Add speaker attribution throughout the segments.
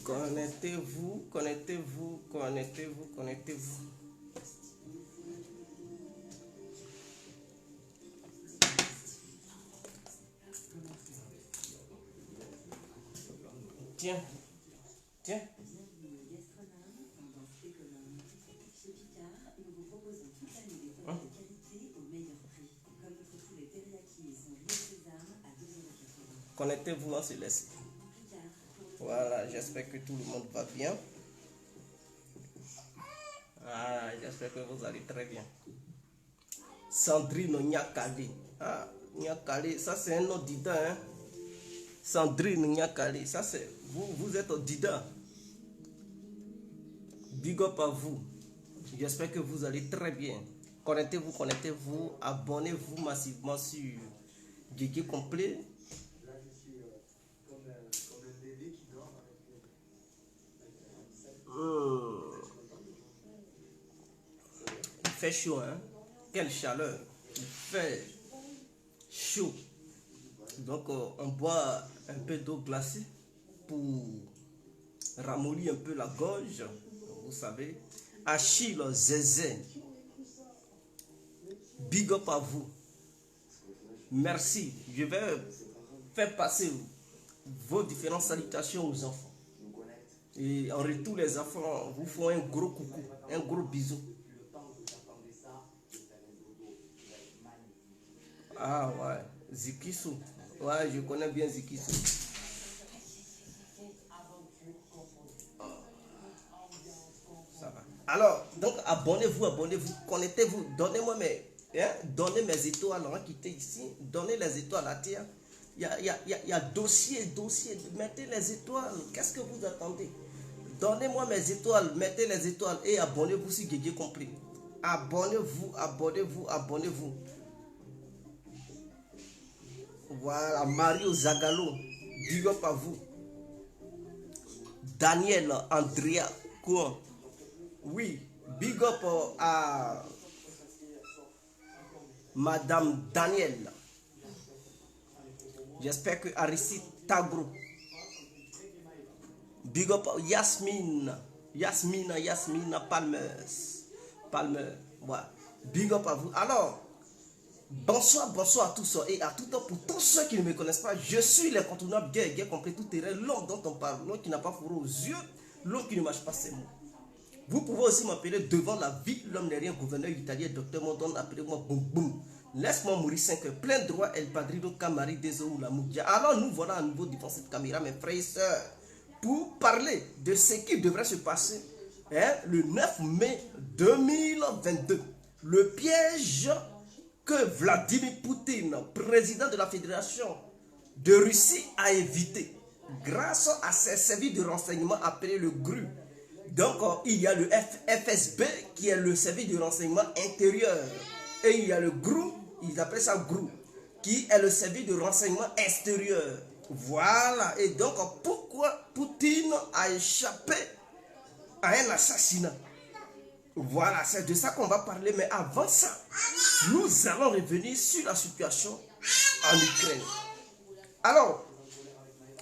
Speaker 1: Connectez-vous, connectez-vous, connectez-vous, connectez-vous. Tiens, tiens. Connectez-vous, on se laisse. Voilà, j'espère que tout le monde va bien. Ah, j'espère que vous allez très bien. Sandrine Nyakali. Ah, Nyakali, ça c'est un autre dida, hein. Sandrine Nyakali, ça c'est... Vous êtes dida. Big up à vous. J'espère que vous allez très bien. Connectez-vous, connectez-vous. Abonnez-vous massivement sur Guigui Complet. Il fait chaud, hein? Quelle chaleur! Il fait chaud. Donc, on boit un peu d'eau glacée pour ramollir un peu la gorge. Vous savez. Achille Zézé. Big up à vous. Merci. Je vais faire passer vos différentes salutations aux enfants. Et en retour, les enfants vous font un gros coucou, un gros bisou. Ah ouais, Zikisu. Ouais, je connais bien Zikisu. Ça va. Alors, donc abonnez-vous, abonnez-vous, connectez-vous, donnez-moi donnez mes étoiles, on va quitter ici, donnez les étoiles à terre. Il y a dossier, mettez les étoiles, qu'est-ce que vous attendez? Donnez-moi mes étoiles, mettez les étoiles et abonnez-vous sur Guigui Complet. Abonnez-vous, abonnez-vous, abonnez-vous. Voilà, Mario Zagalo, big up à vous. Daniel Andrea Kouan. Oui, big up à Madame Daniel. J'espère que Aristide Tagro. Big up Yasmina Palmer. Voilà. Big up à vous. Alors, bonsoir à tous et à tout temps pour tous ceux qui ne me connaissent pas. Je suis l'incontournable Guigui Complet tout terrain, l'homme dont on parle, l'homme qui n'a pas fourré aux yeux, l'homme qui ne marche pas ses mots. Vous pouvez aussi m'appeler devant la vie, l'homme n'est rien, gouverneur italien, docteur Mondon, appelez-moi Boum Boum. Laisse-moi mourir 5 heures, plein droit, El Padrino, Camari, Deso, la Moudia. Alors nous voilà à nouveau devant cette caméra, mes frères et sœurs, pour parler de ce qui devrait se passer le 9 mai 2022. Le piège que Vladimir Poutine, président de la Fédération de Russie, a évité grâce à ses services de renseignement appelés le GRU. Donc, il y a le FSB qui est le service de renseignement intérieur. Et il y a le GRU, ils appellent ça GRU, qui est le service de renseignement extérieur. Voilà. Et donc, pourquoi Poutine a échappé à un assassinat? Voilà, c'est de ça qu'on va parler. Mais avant ça, nous allons revenir sur la situation en Ukraine. Alors,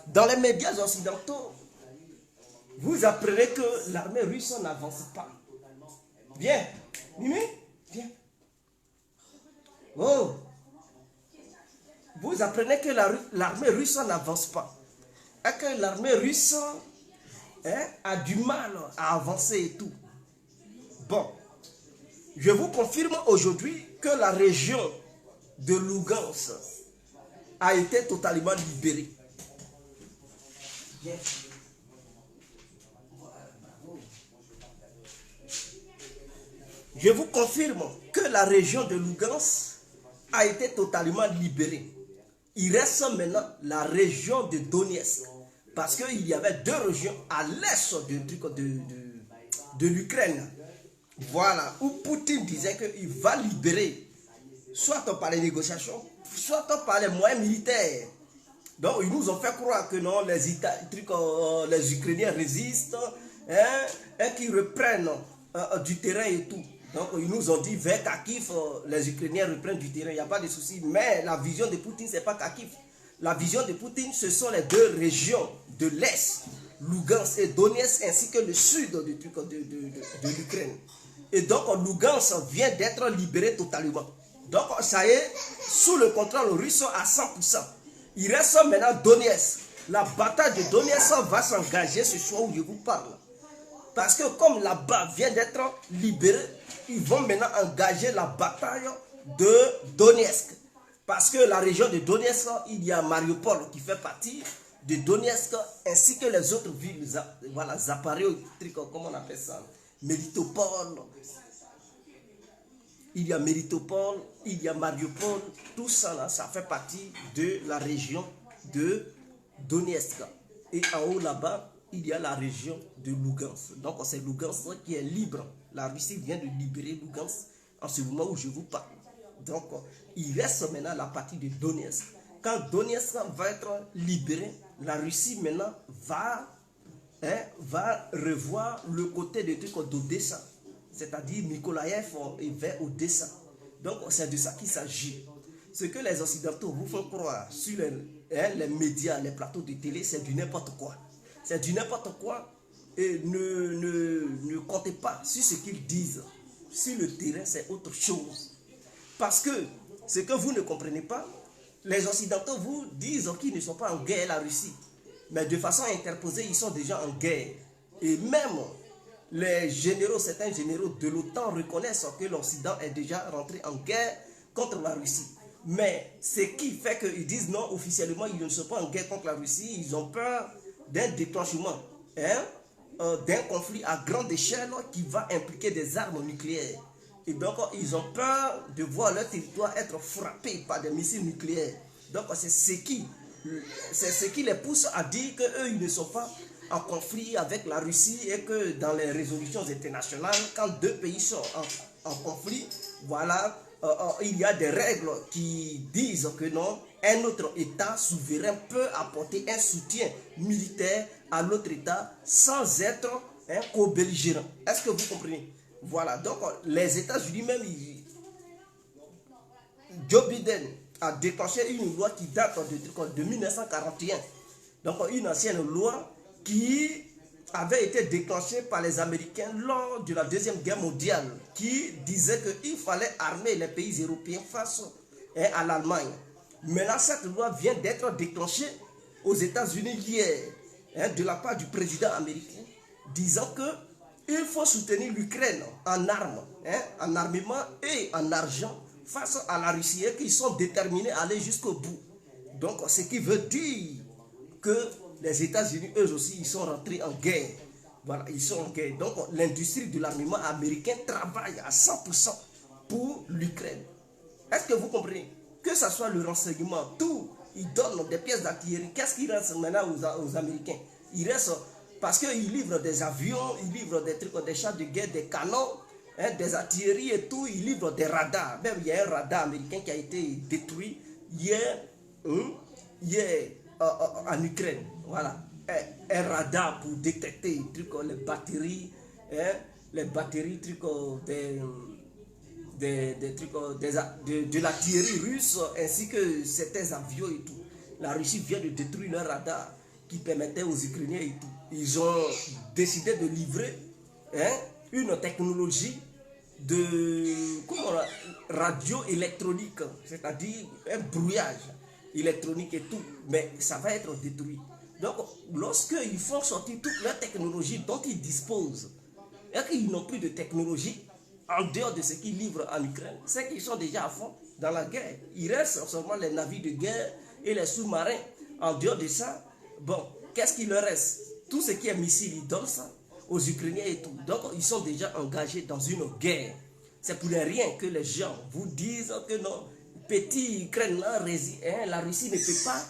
Speaker 1: dans les médias occidentaux, vous apprenez que l'armée russe n'avance pas. Viens, Mimi, viens. Oh, vous apprenez que l'armée russe n'avance pas. Et que l'armée russe a du mal à avancer et tout. Bon, je vous confirme aujourd'hui que la région de Lugansk a été totalement libérée. Viens. Je vous confirme que la région de Lugansk a été totalement libérée. Il reste maintenant la région de Donetsk. Parce qu'il y avait deux régions à l'est de l'Ukraine. Voilà, où Poutine disait qu'il va libérer, soit par les négociations, soit par les moyens militaires. Donc ils nous ont fait croire que non, les Ukrainiens résistent et qu'ils reprennent du terrain et tout. Donc ils nous ont dit vers Kharkiv, les Ukrainiens reprennent du terrain, il n'y a pas de souci. Mais la vision de Poutine, ce n'est pas Kharkiv. La vision de Poutine, ce sont les deux régions de l'Est, Lugansk et Donetsk ainsi que le sud de l'Ukraine. Et donc Lugansk vient d'être libéré totalement. Donc ça y est, sous le contrôle russe à 100%. Il reste maintenant Donetsk. La bataille de Donetsk va s'engager ce soir où je vous parle. Parce que comme là-bas vient d'être libéré, ils vont maintenant engager la bataille de Donetsk. Parce que la région de Donetsk, il y a Mariupol qui fait partie de Donetsk, ainsi que les autres villes, voilà, Zapario, comment on appelle ça, Melitopol. Il y a Melitopol, il y a Mariupol, tout ça là, ça fait partie de la région de Donetsk. Et en haut là-bas, il y a la région de Lugansk. Donc c'est Lugansk qui est libre. La Russie vient de libérer Lugansk en ce moment où je vous parle. Donc il reste maintenant la partie de Donetsk. Quand Donetsk va être libéré, la Russie maintenant va revoir le côté de trucs d'Odessa. C'est-à-dire Mykolaïev et vers Odessa. Donc c'est de ça qu'il s'agit. Ce que les Occidentaux vous font croire sur les médias, les plateaux de télé, c'est du n'importe quoi. C'est du n'importe quoi. Et ne comptez pas sur ce qu'ils disent. Sur le terrain, c'est autre chose. Parce que ce que vous ne comprenez pas, les Occidentaux vous disent qu'ils ne sont pas en guerre, la Russie. Mais de façon interposée, ils sont déjà en guerre. Et même les généraux, certains généraux de l'OTAN reconnaissent que l'Occident est déjà rentré en guerre contre la Russie. Mais ce qui fait qu'ils disent non, officiellement, ils ne sont pas en guerre contre la Russie. Ils ont peur d'un déclenchement, d'un conflit à grande échelle qui va impliquer des armes nucléaires. Et donc, ils ont peur de voir leur territoire être frappé par des missiles nucléaires. Donc, c'est ce qui les pousse à dire qu'eux, ils ne sont pas en conflit avec la Russie et que dans les résolutions internationales, quand deux pays sont en conflit, voilà, il y a des règles qui disent que non, un autre État souverain peut apporter un soutien militaire à l'autre État sans être co-belligérant. Est-ce que vous comprenez? Voilà, donc les États-Unis même, Joe Biden a déclenché une loi qui date de 1941. Donc une ancienne loi qui avait été déclenchée par les Américains lors de la Deuxième Guerre mondiale, qui disait qu'il fallait armer les pays européens face à l'Allemagne. Maintenant, cette loi vient d'être déclenchée aux États-Unis hier, de la part du président américain, disant qu'il faut soutenir l'Ukraine en armes, en armement et en argent face à la Russie, et qu'ils sont déterminés à aller jusqu'au bout. Donc, ce qui veut dire que les États-Unis, eux aussi, ils sont rentrés en guerre. Voilà, ils sont en guerre. Donc, l'industrie de l'armement américain travaille à 100% pour l'Ukraine. Est-ce que vous comprenez? Que ce soit le renseignement, tout, ils donnent des pièces d'artillerie. Qu'est-ce qui reste maintenant aux Américains? Il reste, parce qu'ils livrent des avions, ils livrent des trucs, des chars de guerre, des canons, des artilleries et tout, ils livrent des radars. Même il y a un radar américain qui a été détruit hier en Ukraine. Voilà, un radar pour détecter les batteries, de l'artillerie russe ainsi que certains avions et tout. La Russie vient de détruire leur radar qui permettait aux Ukrainiens et tout. Ils ont décidé de livrer une technologie de radio-électronique, c'est-à-dire un brouillage électronique et tout, mais ça va être détruit. Donc, lorsqu'ils font sortir toute leur technologie dont ils disposent, et qu'ils n'ont plus de technologie en dehors de ce qu'ils livrent en Ukraine, c'est qu'ils sont déjà à fond dans la guerre. Il reste seulement les navires de guerre et les sous-marins. En dehors de ça, bon, qu'est-ce qu'il leur reste? Tout ce qui est missile, ils donnent ça aux Ukrainiens et tout. Donc, ils sont déjà engagés dans une guerre. C'est pour rien que les gens vous disent que non, petit Ukraine, la Russie ne peut pas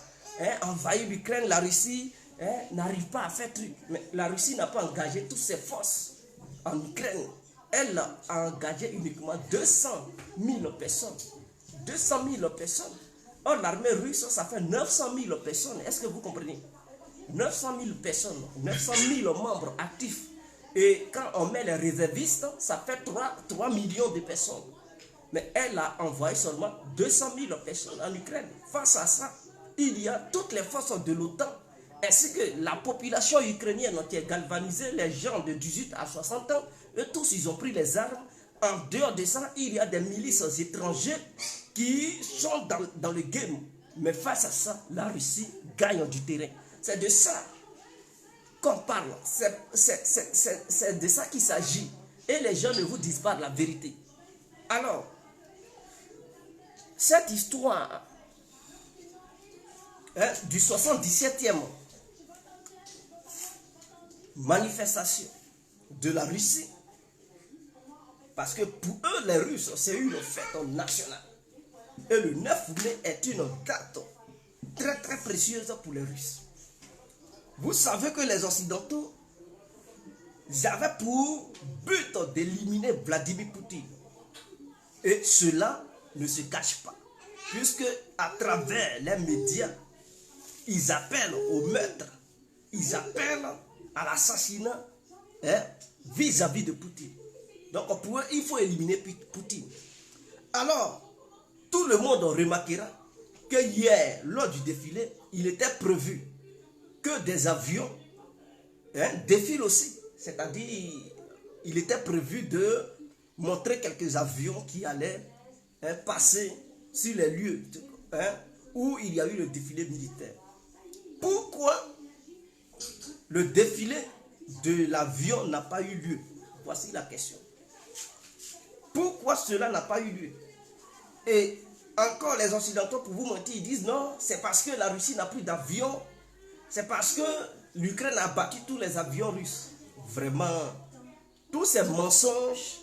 Speaker 1: envahir l'Ukraine, la Russie n'arrive pas à faire truc. Mais la Russie n'a pas engagé toutes ses forces en Ukraine. Elle a engagé uniquement 200 000 personnes. 200 000 personnes. Or, l'armée russe, ça fait 900 000 personnes. Est-ce que vous comprenez? 900 000 personnes, 900 000 membres actifs. Et quand on met les réservistes, ça fait 3 millions de personnes. Mais elle a envoyé seulement 200 000 personnes en Ukraine. Face à ça, il y a toutes les forces de l'OTAN ainsi que la population ukrainienne qui est galvanisée, les gens de 18 à 60 ans, eux tous, ils ont pris les armes. En dehors de ça, il y a des milices étrangères qui sont dans le game. Mais face à ça, la Russie gagne du terrain. C'est de ça qu'on parle. C'est de ça qu'il s'agit. Et les gens ne vous disent pas la vérité. Alors, cette histoire du 77e manifestation de la Russie, parce que pour eux, les Russes, c'est une fête nationale. Et le 9 mai est une date très très précieuse pour les Russes. Vous savez que les Occidentaux avaient pour but d'éliminer Vladimir Poutine. Et cela ne se cache pas. Puisque à travers les médias, ils appellent au meurtre, ils appellent à l'assassinat vis-à-vis de Poutine. Donc pour eux, il faut éliminer Poutine. Alors, tout le monde remarquera que hier, lors du défilé, il était prévu que des avions défilent aussi. C'est-à-dire, il était prévu de montrer quelques avions qui allaient passer sur les lieux où il y a eu le défilé militaire. Pourquoi le défilé de l'avion n'a pas eu lieu? Voici la question. Pourquoi cela n'a pas eu lieu? Et encore les Occidentaux, pour vous mentir, ils disent non, c'est parce que la Russie n'a plus d'avions, c'est parce que l'Ukraine a battu tous les avions russes. Vraiment, tous ces mensonges,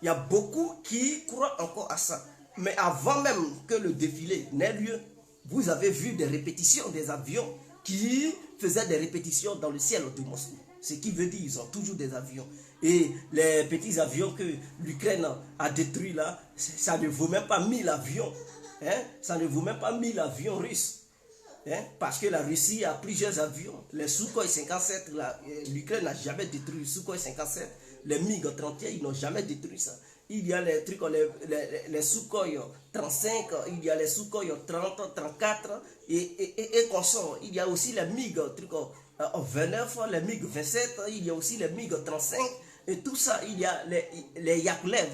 Speaker 1: il y a beaucoup qui croient encore à ça. Mais avant même que le défilé n'ait lieu, vous avez vu des répétitions des avions qui faisaient des répétitions dans le ciel de Moscou. Ce qui veut dire qu'ils ont toujours des avions. Et les petits avions que l'Ukraine a détruits là, ça ne vaut même pas 1000 avions. Ça ne vaut même pas 1000 avions russes. Parce que la Russie a plusieurs avions. Les Sukhoi 57, l'Ukraine n'a jamais détruit les Sukhoi 57. Les MiG-31, ils n'ont jamais détruit ça. Il y a les trucs, les Sukhoi 35, il y a les Sukhoi 30, 34 et consorts. Il y a aussi les MiG 29, les MiG 27, il y a aussi les MiG 35 et tout ça. Il y a les Yakovlev,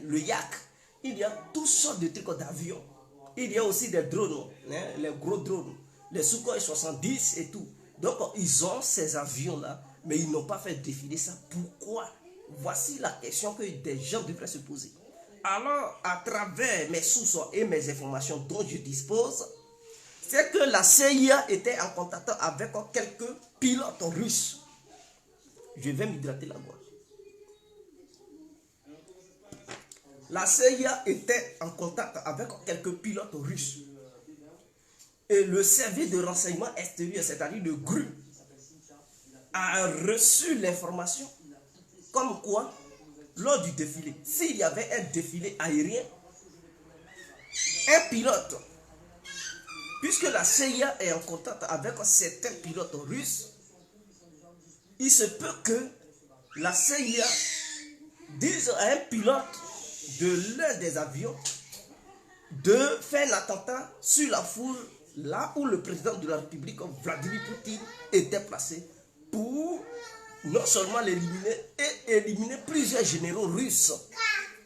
Speaker 1: le Yak. Il y a toutes sortes de trucs d'avions. Il y a aussi des drones, les gros drones, les Sukhoi 70 et tout. Donc ils ont ces avions-là, mais ils n'ont pas fait défiler ça. Pourquoi? Voici la question que des gens devraient se poser. Alors, à travers mes sources et mes informations dont je dispose, c'est que la CIA était en contact avec quelques pilotes russes. Je vais m'hydrater la gorge. La CIA était en contact avec quelques pilotes russes. Et le service de renseignement extérieur, c'est-à-dire le GRU, a reçu l'information comme quoi, lors du défilé, s'il y avait un défilé aérien, un pilote, puisque la CIA est en contact avec certains pilotes russes, il se peut que la CIA dise à un pilote de l'un des avions de faire un attentat sur la foule là où le président de la République, Vladimir Poutine, était placé pour non seulement l'éliminer et éliminer plusieurs généraux russes.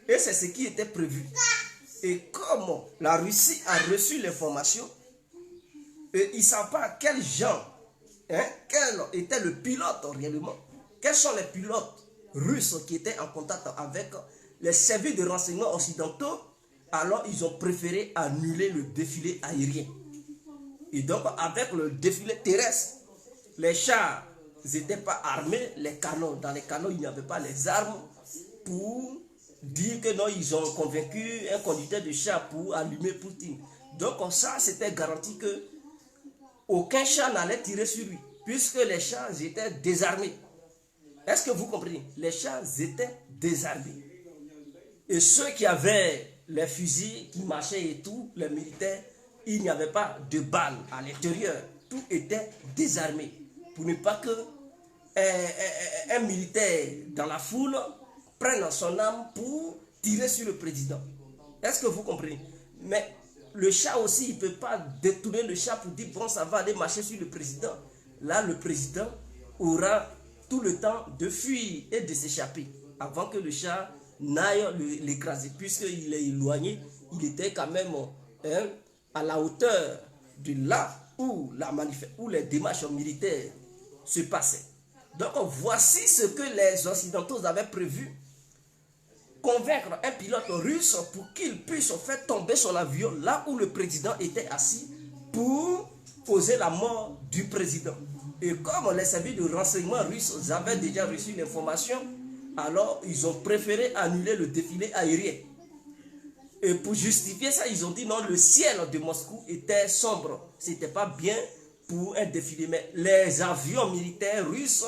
Speaker 1: Et c'est ce qui était prévu. Et comme la Russie a reçu l'information, et ils ne savent pas quels gens, quel était le pilote réellement, quels sont les pilotes russes qui étaient en contact avec les services de renseignement occidentaux, alors ils ont préféré annuler le défilé aérien. Et donc avec le défilé terrestre, les chars n'étaient pas armés, les canons. Dans les canons, il n'y avait pas les armes pour dire que non, ils ont convaincu un conducteur de char pour allumer Poutine. Donc ça, c'était garanti que aucun char n'allait tirer sur lui, puisque les chars étaient désarmés. Est-ce que vous comprenez? Les chars étaient désarmés. Et ceux qui avaient les fusils qui marchaient et tout, les militaires, il n'y avait pas de balles à l'intérieur. Tout était désarmé. Pour ne pas que un militaire dans la foule prenne son arme pour tirer sur le président. Est-ce que vous comprenez? Mais le chat aussi, il ne peut pas détourner le chat pour dire, bon, ça va aller marcher sur le président. Là, le président aura tout le temps de fuir et de s'échapper avant que le chat n'aille l'écraser. Puisqu'il est éloigné, il était quand même à la hauteur de là où, où les démarches militaires se passaient. Donc, voici ce que les Occidentaux avaient prévu. Convaincre un pilote russe pour qu'il puisse faire tomber son avion là où le président était assis pour causer la mort du président. Et comme les services de renseignement russes avaient déjà reçu l'information, alors ils ont préféré annuler le défilé aérien. Et pour justifier ça, ils ont dit non, le ciel de Moscou était sombre. C'était pas bien pour un défilé. Mais les avions militaires russes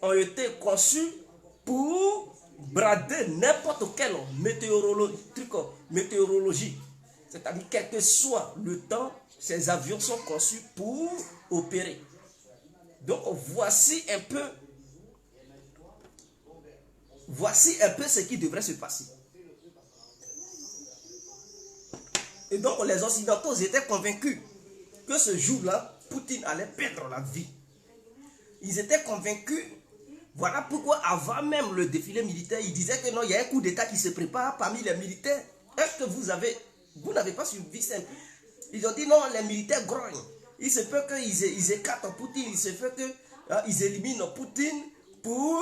Speaker 1: ont été conçus pour brader n'importe quelle météorologie. C'est-à-dire, quel que soit le temps, ces avions sont conçus pour opérer. Donc, voici un peu ce qui devrait se passer. Et donc, les Occidentaux étaient convaincus que ce jour-là, Poutine allait perdre la vie. Ils étaient convaincus. Voilà pourquoi, avant même le défilé militaire, ils disaient que non, il y a un coup d'État qui se prépare parmi les militaires. Est-ce que vous n'avez pas suivi ça? Ils ont dit non, les militaires grognent. Il se peut qu'ils écartent Poutine, il se peut qu'ils éliminent Poutine pour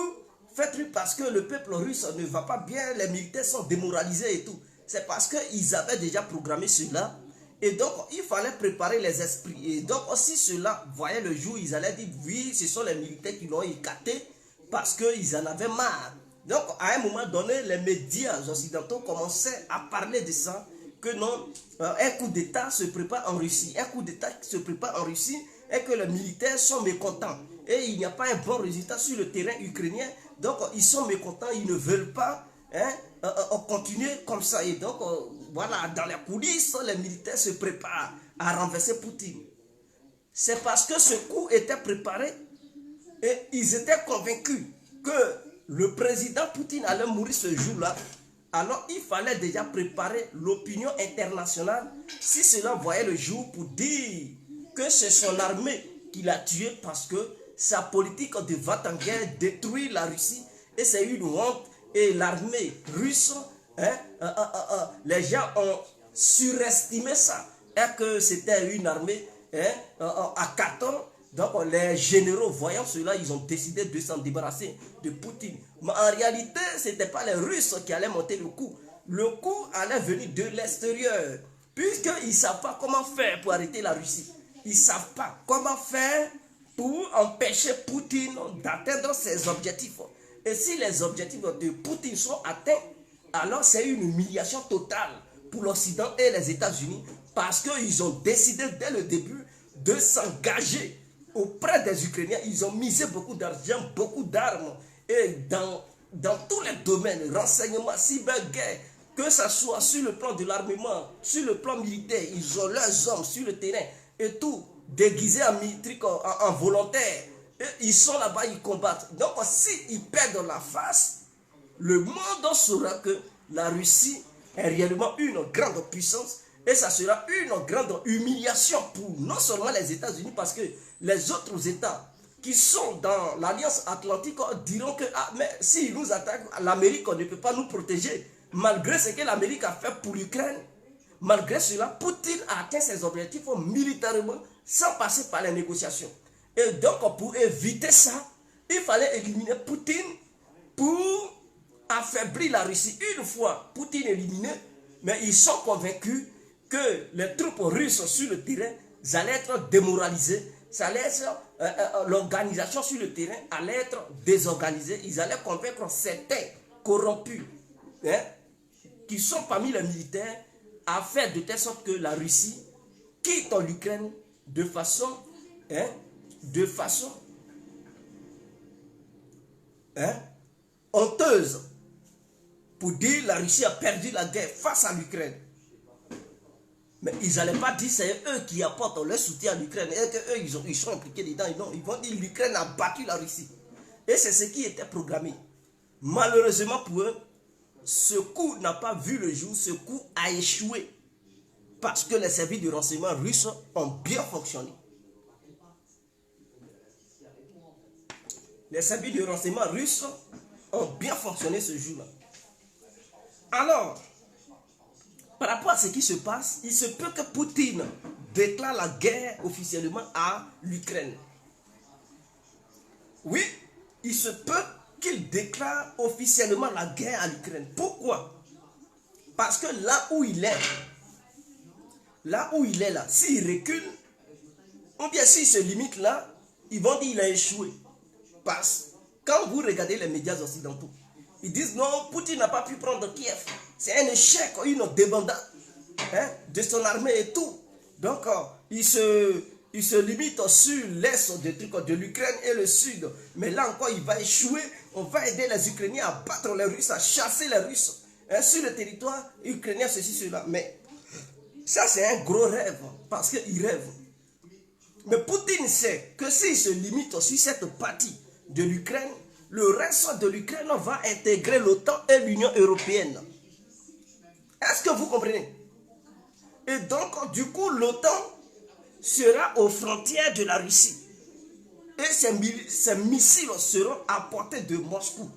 Speaker 1: faire truc parce que le peuple russe ne va pas bien, les militaires sont démoralisés et tout. C'est parce qu'ils avaient déjà programmé cela. Et donc, il fallait préparer les esprits. Et donc, si cela voyait le jour, ils allaient dire, oui, ce sont les militaires qui l'ont écarté parce qu'ils en avaient marre. Donc, à un moment donné, les médias occidentaux commençaient à parler de ça, que non, un coup d'État se prépare en Russie. Un coup d'État se prépare en Russie et que les militaires sont mécontents. Et il n'y a pas un bon résultat sur le terrain ukrainien. Donc, ils sont mécontents, ils ne veulent pas continuer comme ça. Et donc, voilà, dans les coulisses, les militaires se préparent à renverser Poutine. C'est parce que ce coup était préparé et ils étaient convaincus que le président Poutine allait mourir ce jour-là. Alors, il fallait déjà préparer l'opinion internationale si cela voyait le jour pour dire que c'est son armée qui l'a tué parce que sa politique de va-t-en-guerre détruit la Russie et c'est une honte. Et l'armée russe, les gens ont surestimé ça. Et que c'était une armée à 4 ans. Donc les généraux, voyant cela, ils ont décidé de s'en débarrasser de Poutine. Mais en réalité, ce n'était pas les Russes qui allaient monter le coup. Le coup allait venir de l'extérieur. Puisqu'ils ne savent pas comment faire pour arrêter la Russie. Ils ne savent pas comment faire pour empêcher Poutine d'atteindre ses objectifs. Et si les objectifs de Poutine sont atteints, alors c'est une humiliation totale pour l'Occident et les États-Unis parce qu'ils ont décidé dès le début de s'engager auprès des Ukrainiens. Ils ont misé beaucoup d'argent, beaucoup d'armes et dans tous les domaines, renseignement, cyberguerre, que ce soit sur le plan de l'armement, sur le plan militaire, ils ont leurs hommes sur le terrain et tout, déguisés en volontaires. Et ils sont là-bas, ils combattent. Donc, s'ils perdent la face, le monde saura que la Russie est réellement une grande puissance et ça sera une grande humiliation pour non seulement les États-Unis, parce que les autres États qui sont dans l'Alliance Atlantique diront que mais s'ils nous attaquent, l'Amérique ne peut pas nous protéger. Malgré ce que l'Amérique a fait pour l'Ukraine, malgré cela, Poutine a atteint ses objectifs militairement sans passer par les négociations. Et donc, pour éviter ça, il fallait éliminer Poutine pour affaiblir la Russie. Une fois Poutine éliminé, mais ils sont convaincus que les troupes russes sur le terrain allaient être démoralisées. Ça allait être, l'organisation sur le terrain allait être désorganisée. Ils allaient convaincre certains corrompus qui sont parmi les militaires à faire de telle sorte que la Russie quitte l'Ukraine de façon honteuse pour dire la Russie a perdu la guerre face à l'Ukraine. Mais ils n'allaient pas dire c'est eux qui apportent leur soutien à l'Ukraine et qu'eux ils sont impliqués dedans. Non, ils vont dire l'Ukraine a battu la Russie. Et c'est ce qui était programmé. Malheureusement pour eux, ce coup n'a pas vu le jour, ce coup a échoué. parce que les services de renseignement russes ont bien fonctionné. Les services de renseignement russes ont bien fonctionné ce jour-là. Alors, par rapport à ce qui se passe, il se peut que Poutine déclare la guerre officiellement à l'Ukraine. Oui, il se peut qu'il déclare officiellement la guerre à l'Ukraine. Pourquoi? Parce que là où il est là, s'il recule, ou bien s'il se limite là, ils vont dire qu'il a échoué. Parce que quand vous regardez les médias occidentaux, ils disent non, Poutine n'a pas pu prendre Kiev. C'est un échec, une débandade de son armée et tout. Donc, il se limite sur l'est de l'Ukraine et le sud. Mais là encore, il va échouer. On va aider les Ukrainiens à battre les Russes, à chasser les Russes sur le territoire ukrainien, ceci, cela. Mais ça, c'est un gros rêve, parce qu'il rêve. Mais Poutine sait que s'il se limite sur cette partie de l'Ukraine, le reste de l'Ukraine va intégrer l'OTAN et l'Union européenne. Est-ce que vous comprenez? Et donc, du coup, l'OTAN sera aux frontières de la Russie. Et ces missiles seront à portée de Moscou.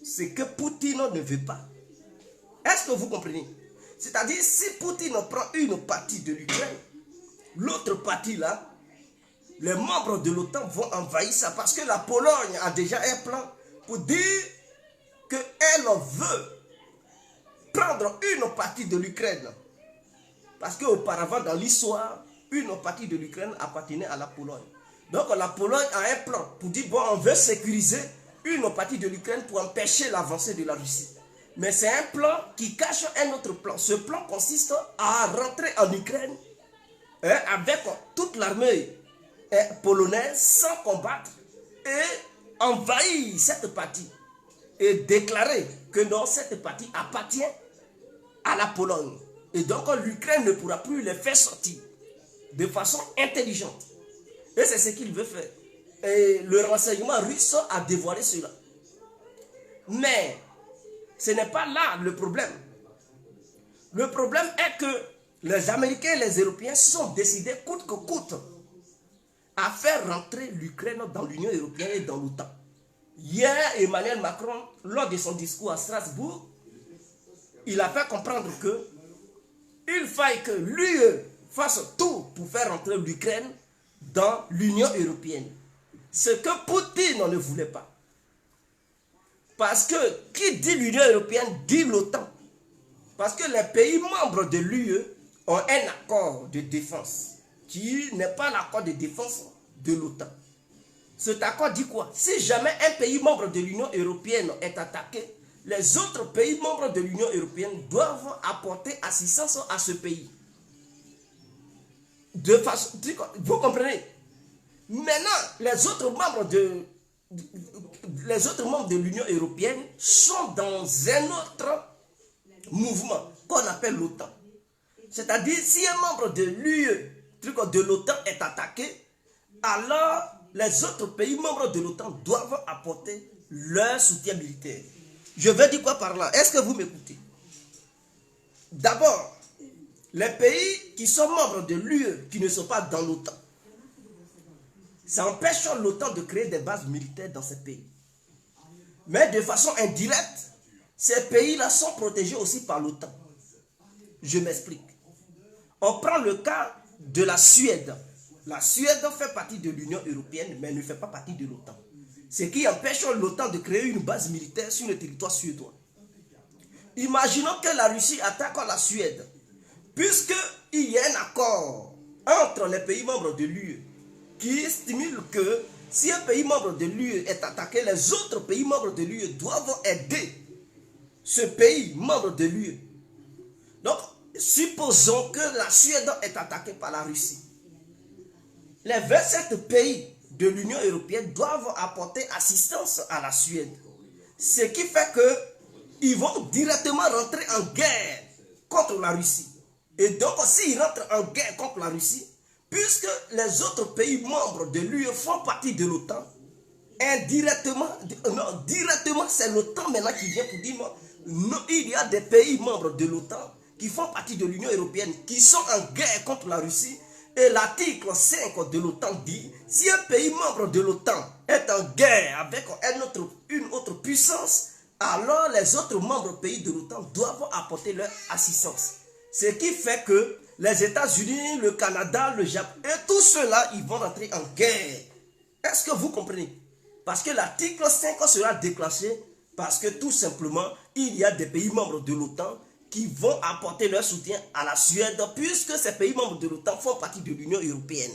Speaker 1: Ce que Poutine ne veut pas. Est-ce que vous comprenez? C'est-à-dire, si Poutine prend une partie de l'Ukraine, l'autre partie là, les membres de l'OTAN vont envahir ça. Parce que la Pologne a déjà un plan pour dire qu'elle veut prendre une partie de l'Ukraine. Parce qu'auparavant, dans l'histoire, une partie de l'Ukraine appartenait à la Pologne. Donc la Pologne a un plan pour dire, bon, on veut sécuriser une partie de l'Ukraine pour empêcher l'avancée de la Russie. Mais c'est un plan qui cache un autre plan. Ce plan consiste à rentrer en Ukraine avec toute l'armée polonaise sans combattre et envahir cette partie. Et déclarer que non, cette partie appartient à la Pologne. Et donc l'Ukraine ne pourra plus les faire sortir de façon intelligente. Et c'est ce qu'il veut faire. Et le renseignement russe a dévoilé cela. Mais ce n'est pas là le problème. Le problème est que les Américains et les Européens sont décidés coûte que coûte à faire rentrer l'Ukraine dans l'Union européenne et dans l'OTAN. Hier, Emmanuel Macron, lors de son discours à Strasbourg, il a fait comprendre que il faille que l'UE fasse tout pour faire rentrer l'Ukraine dans l'Union européenne. Ce que Poutine ne voulait pas. Parce que qui dit l'Union européenne dit l'OTAN. Parce que les pays membres de l'UE ont un accord de défense qui n'est pas l'accord de défense de l'OTAN. Cet accord dit quoi? Si jamais un pays membre de l'Union européenne est attaqué, les autres pays membres de l'Union européenne doivent apporter assistance à ce pays. De façon, vous comprenez? Maintenant, les autres membres de l'Union européenne sont dans un autre mouvement qu'on appelle l'OTAN. C'est-à-dire, si un membre de l'UE, de l'OTAN est attaqué, alors les autres pays membres de l'OTAN doivent apporter leur soutien militaire. Je veux dire quoi par là? Est-ce que vous m'écoutez? D'abord, les pays qui sont membres de l'UE, qui ne sont pas dans l'OTAN, ça empêche l'OTAN de créer des bases militaires dans ces pays. Mais de façon indirecte, ces pays-là sont protégés aussi par l'OTAN. Je m'explique. On prend le cas de la Suède. La Suède fait partie de l'Union européenne, mais ne fait pas partie de l'OTAN. Ce qui empêche l'OTAN de créer une base militaire sur le territoire suédois. Imaginons que la Russie attaque la Suède. Puisqu'il y a un accord entre les pays membres de l'UE qui stimule que si un pays membre de l'UE est attaqué, les autres pays membres de l'UE doivent aider ce pays membre de l'UE. Donc, supposons que la Suède est attaquée par la Russie. Les 27 pays de l'Union européenne doivent apporter assistance à la Suède. Ce qui fait qu'ils vont directement rentrer en guerre contre la Russie. Et donc, s'ils rentrent en guerre contre la Russie, puisque les autres pays membres de l'UE font partie de l'OTAN, indirectement, directement, c'est l'OTAN maintenant qui vient pour dire non, il y a des pays membres de l'OTAN qui font partie de l'Union européenne, qui sont en guerre contre la Russie. Et l'article 5 de l'OTAN dit, si un pays membre de l'OTAN est en guerre avec une autre puissance, alors les autres membres pays de l'OTAN doivent apporter leur assistance. Ce qui fait que les États-Unis, le Canada, le Japon, et tous ceux-là, ils vont entrer en guerre. Est-ce que vous comprenez? Parce que l'article 5 sera déclenché parce que tout simplement, il y a des pays membres de l'OTAN qui vont apporter leur soutien à la Suède puisque ces pays membres de l'OTAN font partie de l'Union européenne.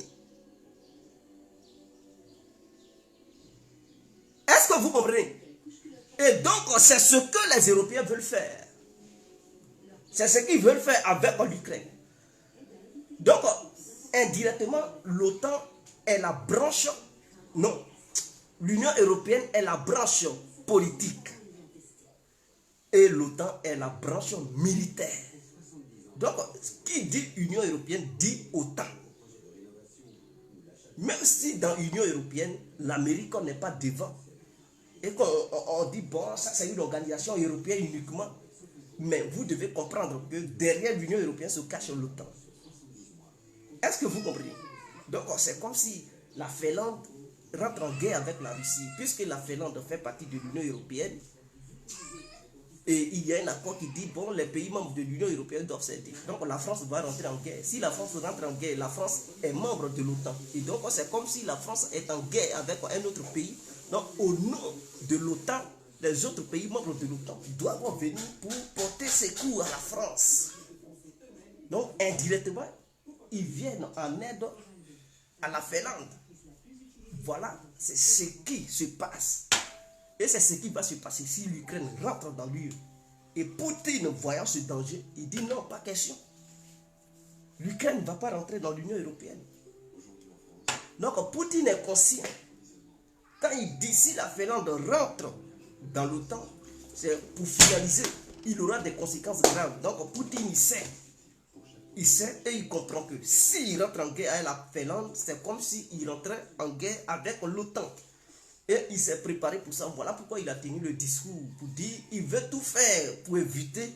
Speaker 1: Est-ce que vous comprenez? Et donc, c'est ce que les Européens veulent faire. C'est ce qu'ils veulent faire avec l'Ukraine. Donc, indirectement, l'OTAN est la branche, non, l'Union européenne est la branche politique. Et l'OTAN est la branche militaire. Donc, qui dit Union européenne dit OTAN. Même si dans l'Union européenne, l'Amérique n'est pas devant. Et qu'on dit, bon, ça c'est une organisation européenne uniquement. Mais vous devez comprendre que derrière l'Union européenne se cache l'OTAN. Est-ce que vous comprenez? Donc, c'est comme si la Finlande rentre en guerre avec la Russie. Puisque la Finlande fait partie de l'Union européenne, et il y a un accord qui dit, bon, les pays membres de l'Union européenne doivent s'aider. Donc la France va rentrer en guerre. Si la France rentre en guerre, la France est membre de l'OTAN. Et donc c'est comme si la France est en guerre avec un autre pays. Donc au nom de l'OTAN, les autres pays membres de l'OTAN doivent venir pour porter secours à la France. Donc indirectement, ils viennent en aide à la Finlande. Voilà, c'est ce qui se passe. Et c'est ce qui va se passer si l'Ukraine rentre dans l'UE. Et Poutine, voyant ce danger, il dit non, pas question. L'Ukraine ne va pas rentrer dans l'Union européenne. Donc Poutine est conscient. Quand il dit si la Finlande rentre dans l'OTAN, c'est pour finaliser. Il aura des conséquences graves. Donc Poutine, il sait. Il sait et il comprend que s'il rentre en guerre avec la Finlande, c'est comme s'il rentrait en guerre avec l'OTAN. Et il s'est préparé pour ça. Voilà pourquoi il a tenu le discours pour dire qu'il veut tout faire pour éviter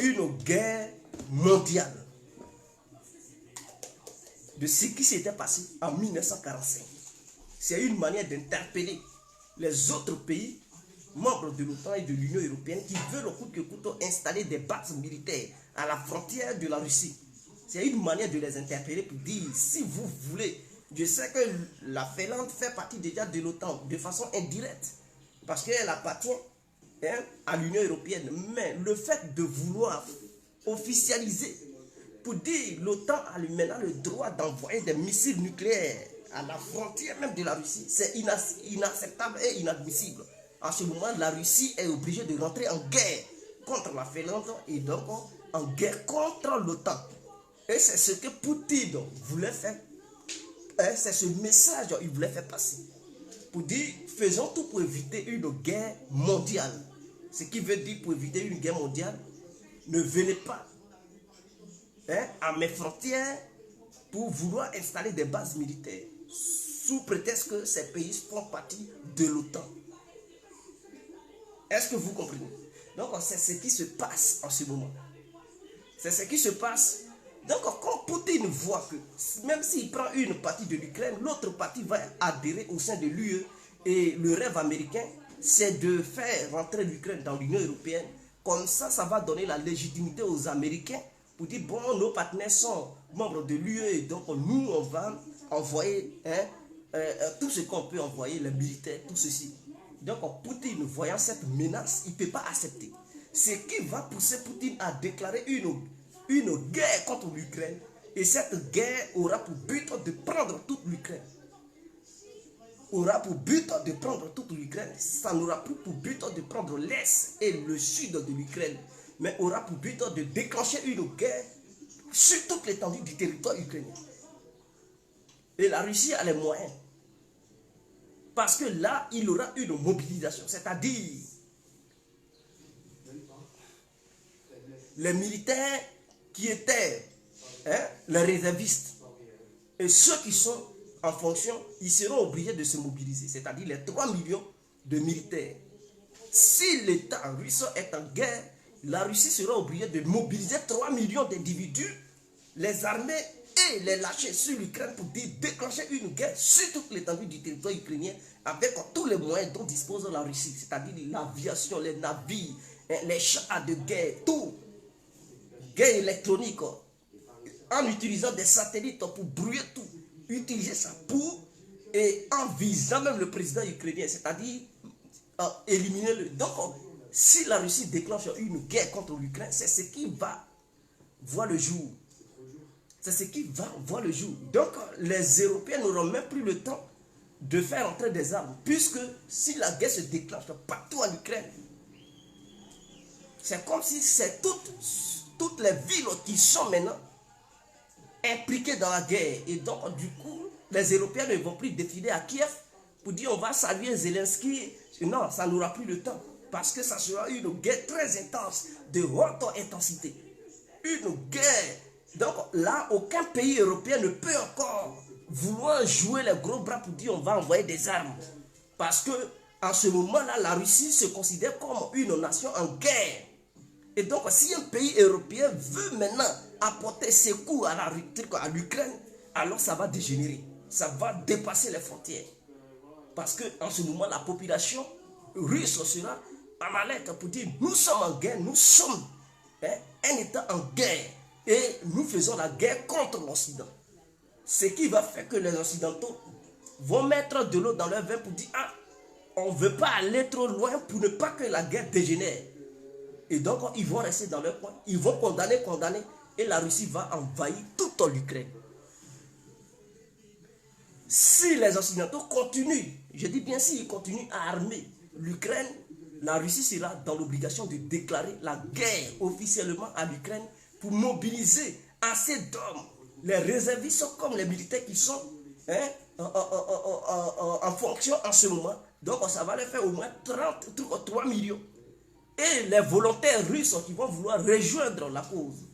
Speaker 1: une guerre mondiale. De ce qui s'était passé en 1945. C'est une manière d'interpeller les autres pays membres de l'OTAN et de l'Union européenne qui veulent au coûte que coûte installer des bases militaires à la frontière de la Russie. C'est une manière de les interpeller pour dire si vous voulez. Je sais que la Finlande fait partie déjà de l'OTAN de façon indirecte parce qu'elle appartient à l'Union européenne. Mais le fait de vouloir officialiser pour dire l'OTAN a maintenant le droit d'envoyer des missiles nucléaires à la frontière même de la Russie, c'est inacceptable et inadmissible. En ce moment, la Russie est obligée de rentrer en guerre contre la Finlande et donc en guerre contre l'OTAN. Et c'est ce que Poutine voulait faire. C'est ce message qu'il voulait faire passer. Pour dire, faisons tout pour éviter une guerre mondiale. Ce qui veut dire pour éviter une guerre mondiale, ne venez pas à mes frontières pour vouloir installer des bases militaires sous prétexte que ces pays font partie de l'OTAN. Est-ce que vous comprenez? Donc c'est ce qui se passe en ce moment. C'est ce qui se passe. Donc quand Poutine voit que même s'il prend une partie de l'Ukraine, l'autre partie va adhérer au sein de l'UE, et le rêve américain, c'est de faire rentrer l'Ukraine dans l'Union européenne. Comme ça, ça va donner la légitimité aux Américains pour dire, bon, nos partenaires sont membres de l'UE, et donc nous, on va envoyer tout ce qu'on peut envoyer, les militaires, tout ceci. Donc Poutine, voyant cette menace, il ne peut pas accepter. Ce qui va pousser Poutine à déclarer une guerre contre l'Ukraine. Et cette guerre aura pour but de prendre toute l'Ukraine. Aura pour but de prendre toute l'Ukraine. Ça n'aura plus pour but de prendre l'Est et le Sud de l'Ukraine. Mais aura pour but de déclencher une guerre sur toute l'étendue du territoire ukrainien. Et la Russie a les moyens. Parce que là, il aura une mobilisation. C'est-à-dire, les militaires qui étaient les réservistes et ceux qui sont en fonction, ils seront obligés de se mobiliser. C'est-à-dire les 3 millions de militaires. Si l'État russe est en guerre, la Russie sera obligée de mobiliser 3 millions d'individus, les armer et les lâcher sur l'Ukraine pour déclencher une guerre sur toute l'étendue du territoire ukrainien avec tous les moyens dont dispose la Russie, c'est-à-dire l'aviation, les navires, les chars de guerre, tout. Guerre électronique, en utilisant des satellites pour brouiller tout, utiliser ça pour, et en visant même le président ukrainien, c'est-à-dire éliminer-le. Donc, si la Russie déclenche une guerre contre l'Ukraine, c'est ce qui va voir le jour. C'est ce qui va voir le jour. Donc, les Européens n'auront même plus le temps de faire entrer des armes, puisque si la guerre se déclenche partout en Ukraine, c'est comme si c'est toutes les villes qui sont maintenant impliquées dans la guerre. Et donc, du coup, les Européens ne vont plus défiler à Kiev pour dire on va saluer Zelensky. Non, ça n'aura plus le temps. Parce que ça sera une guerre très intense, de haute intensité. Une guerre. Donc là, aucun pays européen ne peut encore vouloir jouer les gros bras pour dire on va envoyer des armes. Parce que en ce moment-là, la Russie se considère comme une nation en guerre. Et donc, si un pays européen veut maintenant apporter ses coups à l'Ukraine, alors ça va dégénérer. Ça va dépasser les frontières. Parce qu'en ce moment, la population russe sera en alerte pour dire nous sommes en guerre, nous sommes un État en guerre. Et nous faisons la guerre contre l'Occident. Ce qui va faire que les Occidentaux vont mettre de l'eau dans leur vin pour dire ah, on ne veut pas aller trop loin pour ne pas que la guerre dégénère. Et donc, ils vont rester dans leur coin. Ils vont condamner. Et la Russie va envahir toute l'Ukraine. Si les Occidentaux continuent, je dis bien s'ils continuent à armer l'Ukraine, la Russie sera dans l'obligation de déclarer la guerre officiellement à l'Ukraine pour mobiliser assez d'hommes, les réservistes comme les militaires qui sont en fonction en ce moment. Donc, ça va leur faire au moins 3 millions. Et les volontaires russes qui vont vouloir rejoindre la cause.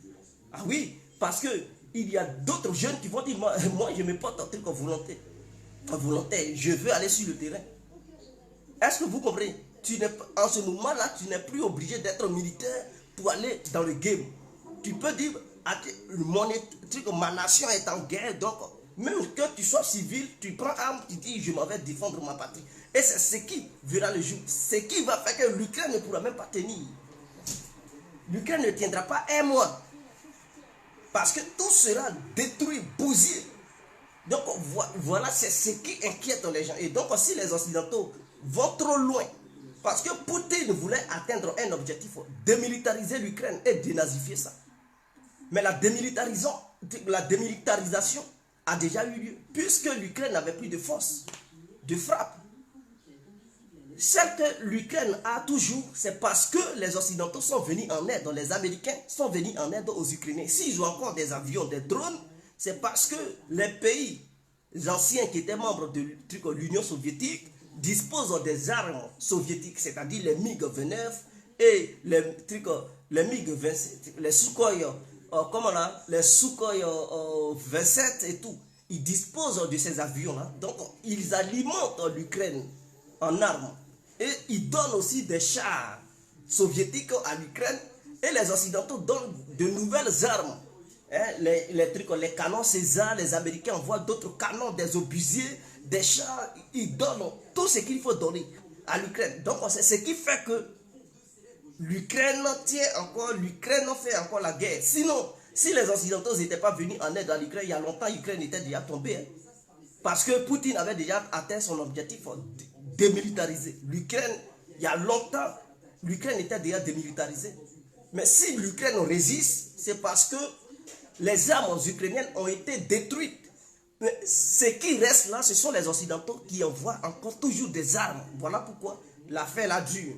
Speaker 1: Ah oui, parce qu'il y a d'autres jeunes qui vont dire moi je me porte en truc volontaire, je veux aller sur le terrain. Est-ce que vous comprenez? En ce moment-là, tu n'es plus obligé d'être militaire pour aller dans le game. Tu peux dire ma nation est en guerre, donc même que tu sois civil, tu prends arme, tu dis je m'en vais défendre ma patrie. Et c'est ce qui verra le jour. Ce qui va faire que l'Ukraine ne pourra même pas tenir. L'Ukraine ne tiendra pas un mois. Parce que tout sera détruit, bousillé. Donc voilà, c'est ce qui inquiète les gens. Et donc si les Occidentaux vont trop loin, parce que Poutine voulait atteindre un objectif, démilitariser l'Ukraine et dénazifier ça. Mais la démilitarisation a déjà eu lieu, puisque l'Ukraine n'avait plus de force de frappe. Celle que l'Ukraine a toujours, c'est parce que les Occidentaux sont venus en aide, les Américains sont venus en aide aux Ukrainiens. S'ils ont encore des avions, des drones, c'est parce que les pays anciens qui étaient membres de l'Union soviétique disposent des armes soviétiques, c'est-à-dire les MiG-29 et les MiG-27, les Sukhoi, les Sukhoi 27 et tout. Ils disposent de ces avions-là, donc ils alimentent l'Ukraine en armes. Et ils donnent aussi des chars soviétiques à l'Ukraine. Et les Occidentaux donnent de nouvelles armes. Les canons César, les Américains envoient d'autres canons, des obusiers, des chars. Ils donnent tout ce qu'il faut donner à l'Ukraine. Donc c'est ce qui fait que l'Ukraine fait encore la guerre. Sinon, si les Occidentaux n'étaient pas venus en aide à l'Ukraine, il y a longtemps, l'Ukraine était déjà tombée. Parce que Poutine avait déjà atteint son objectif démilitarisé. L'Ukraine, il y a longtemps, l'Ukraine était déjà démilitarisée. Mais si l'Ukraine résiste, c'est parce que les armes ukrainiennes ont été détruites. Mais ce qui reste là, ce sont les Occidentaux qui envoient encore toujours des armes. Voilà pourquoi l'affaire là dure.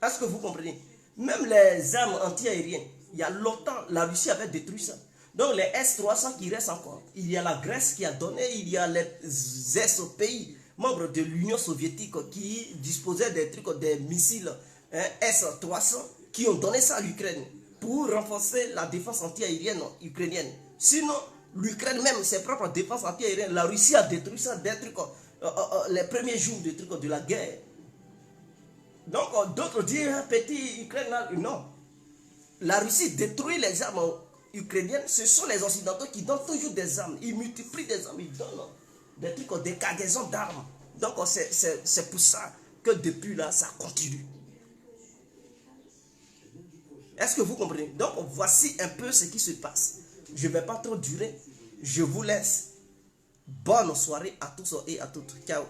Speaker 1: Est-ce que vous comprenez? Même les armes anti-aériennes, il y a longtemps, la Russie avait détruit ça. Donc les S-300 qui restent encore, il y a la Grèce qui a donné, il y a les ex-pays membres de l'Union soviétique qui disposaient des missiles S-300 qui ont donné ça à l'Ukraine pour renforcer la défense anti-aérienne ukrainienne. Sinon, l'Ukraine même, ses propres défenses anti-aériennes, la Russie a détruit ça les premiers jours de la guerre. Donc d'autres disent, petit Ukraine, non. la Russie détruit les armes ukrainiennes, ce sont les Occidentaux qui donnent toujours des armes. Ils multiplient des armes, ils donnent des trucs, des cargaisons d'armes. Donc c'est pour ça que depuis là, ça continue. Est-ce que vous comprenez? Donc voici un peu ce qui se passe. Je ne vais pas trop durer. Je vous laisse. Bonne soirée à tous et à toutes. Ciao.